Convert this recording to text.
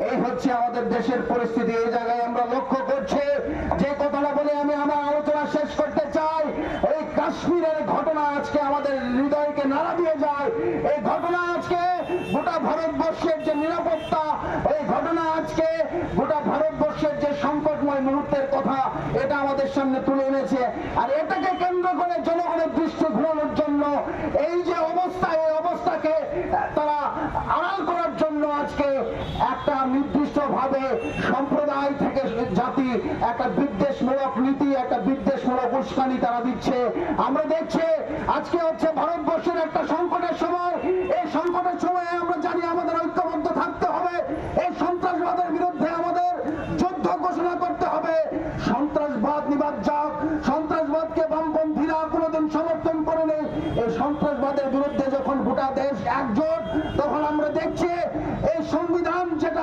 এই হচ্ছে আমাদের দেশের পরিস্থিতি। এই জায়গায় আমরা লক্ষ্য করছি, যে কথাটা বলে আমি আমার আলোচনা শেষ করতে চাই, এই কাশ্মীরের ঘটনা আজকে আমাদের হৃদয়কে নাড়া দিয়ে যায়। এই ঘটনা আজকে গোটা ভারতবর্ষের যে নিরাপত্তা, এই ঘটনা আজকে গোটা ভারতবর্ষের যে সংকটময় মুহূর্তের কথা, এটা আমাদের সামনে তুলে এনেছে। আর এটাকে কেন্দ্র করে জনগণের দৃষ্টি ঘোরানোর জন্য এই যে অবস্থা, এই অবস্থাকে তারা আড়াল করার জন্য আজকে একটা নির্দিষ্ট ভাবে সম্প্রদায় থেকে জাতি একটা বিদ্বেষমূলক নীতি, একটা বিদ্বেষমূলক উস্কানি তারা দিচ্ছে। আমরা দেখছি আজকে হচ্ছে ভারতবর্ষের একটা সংকটের সময়। এই সংকটের সময়ে আমরা জানি আমাদের ঐক্যবদ্ধ থাকতে হবে। এই সন্ত্রাসবাদের বিরুদ্ধে আমাদের যুদ্ধ ঘোষণা করতে হবে। সন্ত্রাসবাদ নিবাদ যাক, সন্ত্রাসবাদকে বামপন্থীরা কোনোদিন সমর্থন করেনি। এই সন্ত্রাসবাদের বিরুদ্ধে যখন গোটা দেশ একজোট, তখন আমরা দেখছি এই সংবিধান